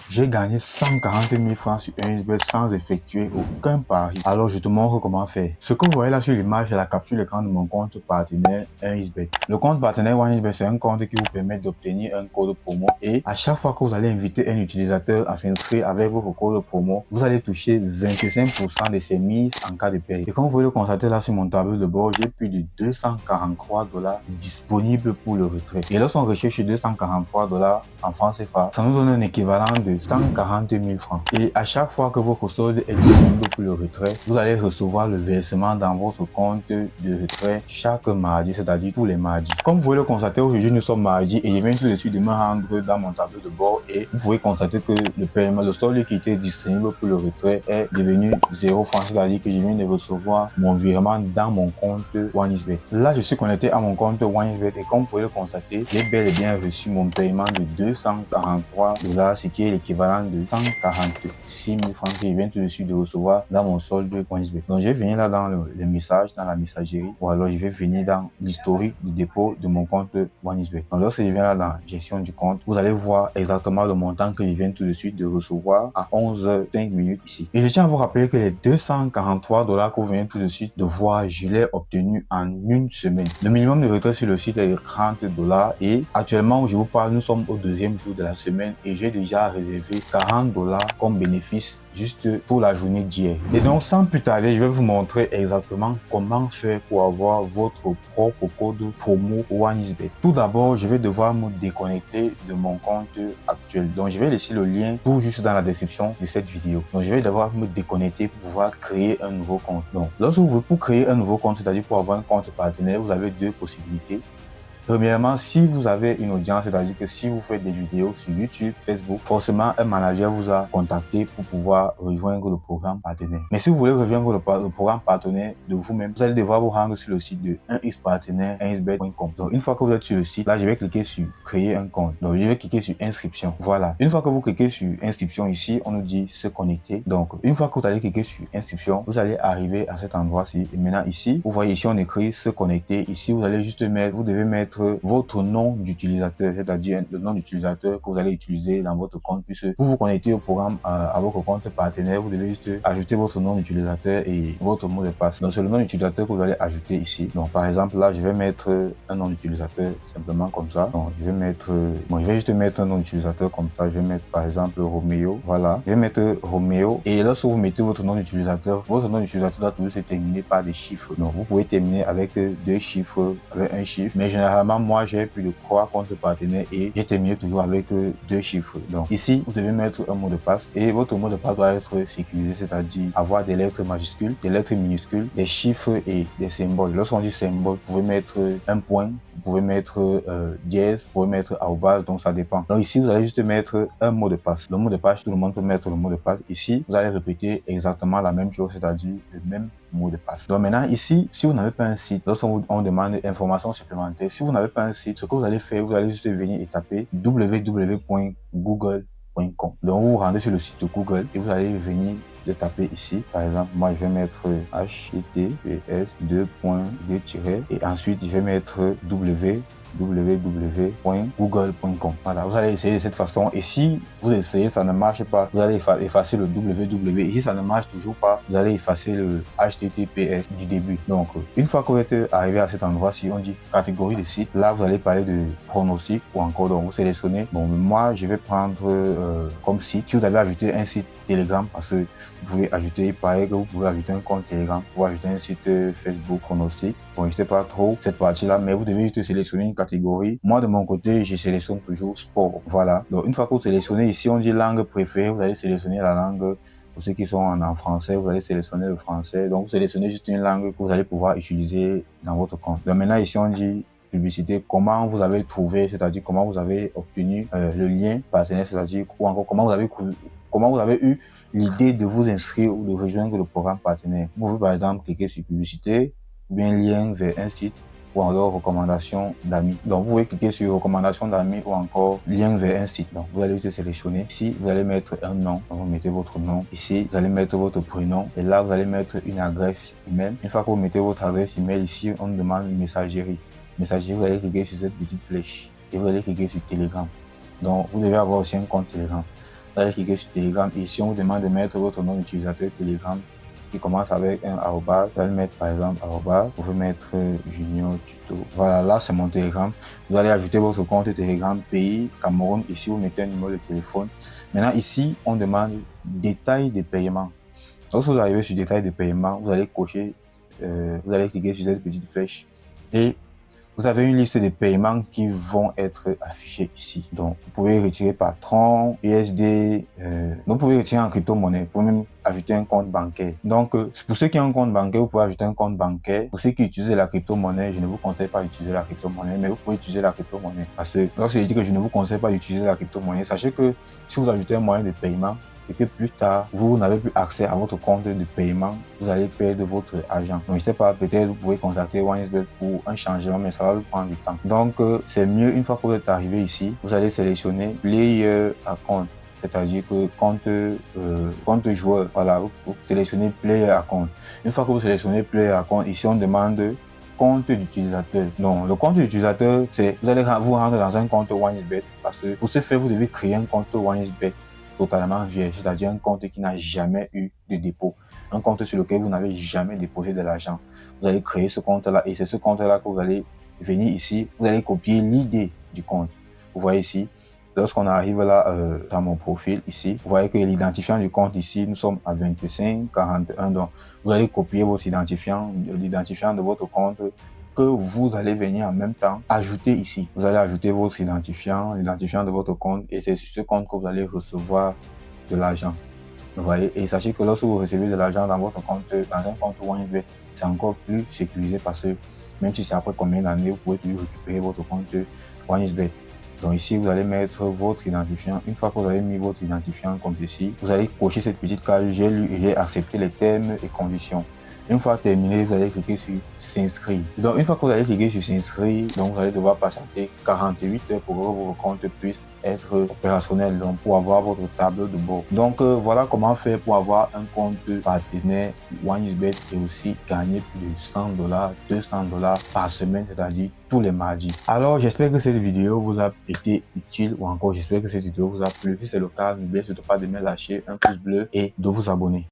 J'ai gagné 140 000 francs sur 1xBet sans effectuer aucun pari. Alors je te montre comment faire. Ce que vous voyez là sur l'image, c'est la capture d'écran de mon compte partenaire 1xBet. Le compte partenaire 1xBet, c'est un compte qui vous permet d'obtenir un code promo et à chaque fois que vous allez inviter un utilisateur à s'inscrire avec votre code promo, vous allez toucher 25% de ses mises en cas de perte. Et comme vous pouvez le constater là sur mon tableau de bord, j'ai plus de 243 $ disponibles pour le retrait. Et lorsqu'on recherche 243 $ en francs CFA, ça nous donne un équivalent de 140 000 francs. Et à chaque fois que votre solde est disponible pour le retrait, vous allez recevoir le versement dans votre compte de retrait chaque mardi, c'est-à-dire tous les mardis. Comme vous pouvez le constater, aujourd'hui nous sommes mardi et je viens tout de suite de me rendre dans mon tableau de bord et vous pouvez constater que le paiement, le solde qui était disponible pour le retrait est devenu 0 francs, c'est-à-dire que je viens de recevoir mon virement dans mon compte 1xBet. Là, je suis connecté à mon compte 1xBet et comme vous pouvez le constater, j'ai bel et bien reçu mon paiement de 243 $, ce qui est l'équivalent de 146 000 francs que je viens tout de suite de recevoir dans mon solde 1xBet. Donc, je vais venir là dans les messages, dans la messagerie, ou alors je vais venir dans l'historique du dépôt de mon compte 1xBet. Donc, lorsque je viens là dans gestion du compte, vous allez voir exactement le montant que je viens tout de suite de recevoir à 11h05 ici. Et je tiens à vous rappeler que les 243 $ que vous venez tout de suite de voir, je l'ai obtenu en une semaine. Le minimum de retrait sur le site est de 30 $ et actuellement où je vous parle, nous sommes au deuxième jour de la semaine et j'ai déjà réservé 40 $ comme bénéfice juste pour la journée d'hier. Et donc sans plus tarder, je vais vous montrer exactement comment faire pour avoir votre propre code promo 1xBet. Tout d'abord, je vais devoir me déconnecter de mon compte actuel. Donc je vais laisser le lien tout juste dans la description de cette vidéo. Donc je vais devoir me déconnecter pour pouvoir créer un nouveau compte. Donc lorsque vous voulez pour créer un nouveau compte, c'est-à-dire pour avoir un compte partenaire, vous avez deux possibilités. Premièrement, si vous avez une audience, c'est-à-dire que si vous faites des vidéos sur YouTube, Facebook, forcément un manager vous a contacté pour pouvoir rejoindre le programme partenaire. Mais si vous voulez rejoindre le programme partenaire de vous-même, vous allez devoir vous rendre sur le site de 1xpartenaire, 1xbet.com. Donc une fois que vous êtes sur le site, là je vais cliquer sur créer un compte. Donc je vais cliquer sur inscription. Voilà. Une fois que vous cliquez sur inscription ici, on nous dit se connecter. Donc une fois que vous allez cliquer sur inscription, vous allez arriver à cet endroit-ci. Et maintenant ici, vous voyez ici on écrit se connecter. Ici vous allez juste mettre, vous devez mettre votre nom d'utilisateur, c'est-à-dire le nom d'utilisateur que vous allez utiliser dans votre compte, puisque pour vous connecter au programme à votre compte partenaire, vous devez juste ajouter votre nom d'utilisateur et votre mot de passe. Donc c'est le nom d'utilisateur que vous allez ajouter ici. Donc par exemple là, je vais mettre un nom d'utilisateur simplement comme ça. Donc je vais mettre, je vais juste mettre un nom d'utilisateur comme ça. Je vais mettre par exemple Roméo. Voilà, je vais mettre Roméo. Et lorsque vous mettez votre nom d'utilisateur doit toujours se terminer par des chiffres. Donc vous pouvez terminer avec deux chiffres, avec un chiffre, mais généralement moi j'ai plus de 3 comptes partenaires et j'ai terminé toujours avec deux chiffres. Donc ici vous devez mettre un mot de passe et votre mot de passe doit être sécurisé, c'est-à-dire avoir des lettres majuscules, des lettres minuscules, des chiffres et des symboles. Lorsqu'on dit symbole, vous pouvez mettre un point, vous pouvez mettre dièse, vous pouvez mettre arrobase, donc ça dépend. Donc ici vous allez juste mettre un mot de passe. Le mot de passe, tout le monde peut mettre le mot de passe. Ici vous allez répéter exactement la même chose, c'est-à-dire le même mot de passe. Donc maintenant ici, si vous n'avez pas un site, lorsqu'on on demande informations supplémentaires, si vous n'avez pas un site, ce que vous allez faire, vous allez juste venir et taper www.google.com. Donc vous vous rendez sur le site de Google et vous allez venir de taper ici. Par exemple, moi je vais mettre https:// et ensuite je vais mettre www.google.com. Voilà, vous allez essayer de cette façon et si vous essayez, ça ne marche pas, vous allez effacer le www et si ça ne marche toujours pas, vous allez effacer le https du début. Donc une fois que vous êtes arrivé à cet endroit, si on dit catégorie de site, là vous allez parler de pronostic ou encore donc vous sélectionnez. Bon, moi je vais prendre comme site, si vous avez ajouté un site Telegram, parce que vous pouvez ajouter, pareil que vous pouvez ajouter un compte Telegram, vous pouvez ajouter un site Facebook pronostic. Bon, je ne sais pas trop cette partie-là, mais vous devez juste sélectionner une catégorie. Moi, de mon côté, je sélectionne toujours sport. Voilà. Donc, une fois que vous sélectionnez ici, on dit langue préférée, vous allez sélectionner la langue. Pour ceux qui sont en français, vous allez sélectionner le français. Donc, vous sélectionnez juste une langue que vous allez pouvoir utiliser dans votre compte. Donc, maintenant, ici, on dit publicité, comment vous avez trouvé, c'est-à-dire comment vous avez obtenu le lien partenaire, c'est-à-dire ou encore comment vous avez eu l'idée de vous inscrire ou de rejoindre le programme partenaire. Vous pouvez par exemple cliquer sur publicité, ou bien lien vers un site, ou alors recommandation d'amis. Donc vous pouvez cliquer sur recommandation d'amis ou encore lien vers un site. Donc vous allez juste sélectionner. Ici, vous allez mettre un nom. Donc vous mettez votre nom. Ici, vous allez mettre votre prénom. Et là, vous allez mettre une adresse email. Une fois que vous mettez votre adresse email, ici, on demande une messagerie. Messagerie, vous allez cliquer sur cette petite flèche et vous allez cliquer sur Telegram. Donc vous devez avoir aussi un compte Telegram. Vous allez cliquer sur Telegram. Ici, on vous demande de mettre votre nom d'utilisateur Telegram qui commence avec un arrobas. Vous allez mettre par exemple arrobas. Vous pouvez mettre Junior Tuto. Voilà, là c'est mon Telegram. Vous allez ajouter votre compte Telegram pays Cameroun. Ici, vous mettez un numéro de téléphone. Maintenant, ici, on demande détail de paiement. Lorsque vous arrivez sur détail de paiement, vous allez cocher, vous allez cliquer sur cette petite flèche et vous avez une liste de paiements qui vont être affichés ici. Donc, vous pouvez retirer par Tron, USD, vous pouvez retirer en crypto-monnaie, vous pouvez même ajouter un compte bancaire. Donc, pour ceux qui ont un compte bancaire, vous pouvez ajouter un compte bancaire. Pour ceux qui utilisent la crypto-monnaie, je ne vous conseille pas d'utiliser la crypto-monnaie, mais vous pouvez utiliser la crypto-monnaie. Parce que lorsque je dis que je ne vous conseille pas d'utiliser la crypto-monnaie, sachez que si vous ajoutez un moyen de paiement, et que plus tard, vous n'avez plus accès à votre compte de paiement, vous allez perdre votre argent. Donc, je sais pas, peut-être vous pouvez contacter OneXBet pour un changement, mais ça va vous prendre du temps. Donc, c'est mieux, une fois que vous êtes arrivé ici, vous allez sélectionner Player Account, c'est-à-dire que compte joueur. Voilà, vous sélectionnez Player Account. Une fois que vous sélectionnez Player Account, ici, on demande compte d'utilisateur. Donc, le compte d'utilisateur, c'est vous allez vous rendre dans un compte OneXBet parce que pour ce faire, vous devez créer un compte OneXBet totalement vierge, c'est-à-dire un compte qui n'a jamais eu de dépôt, un compte sur lequel vous n'avez jamais déposé de l'argent. Vous allez créer ce compte-là et c'est ce compte-là que vous allez venir ici, vous allez copier l'idée du compte. Vous voyez ici, lorsqu'on arrive là dans mon profil ici, vous voyez que l'identifiant du compte ici, nous sommes à 2541, donc vous allez copier votre identifiant, l'identifiant de votre compte que vous allez venir en même temps ajouter ici. Vous allez ajouter votre identifiant, l'identifiant de votre compte et c'est sur ce compte que vous allez recevoir de l'argent. Vous voyez, et sachez que lorsque vous recevez de l'argent dans votre compte, dans un compte OneXBet, c'est encore plus sécurisé parce que même si c'est après combien d'années, vous pouvez toujours récupérer votre compte OneXBet. Donc ici, vous allez mettre votre identifiant. Une fois que vous avez mis votre identifiant comme ceci, vous allez cocher cette petite case, j'ai lu et j'ai accepté les termes et conditions. Une fois terminé, vous allez cliquer sur s'inscrire. Donc, une fois que vous allez cliquer sur s'inscrire, donc vous allez devoir patienter 48 heures pour que votre compte puisse être opérationnel, donc pour avoir votre tableau de bord. Donc, voilà comment faire pour avoir un compte partenaire OneXBet et aussi gagner plus de $100, $200 par semaine, c'est-à-dire tous les mardis. Alors, j'espère que cette vidéo vous a été utile ou encore j'espère que cette vidéo vous a plu. Si c'est le cas, n'oubliez surtout pas de me lâcher un pouce bleu et de vous abonner.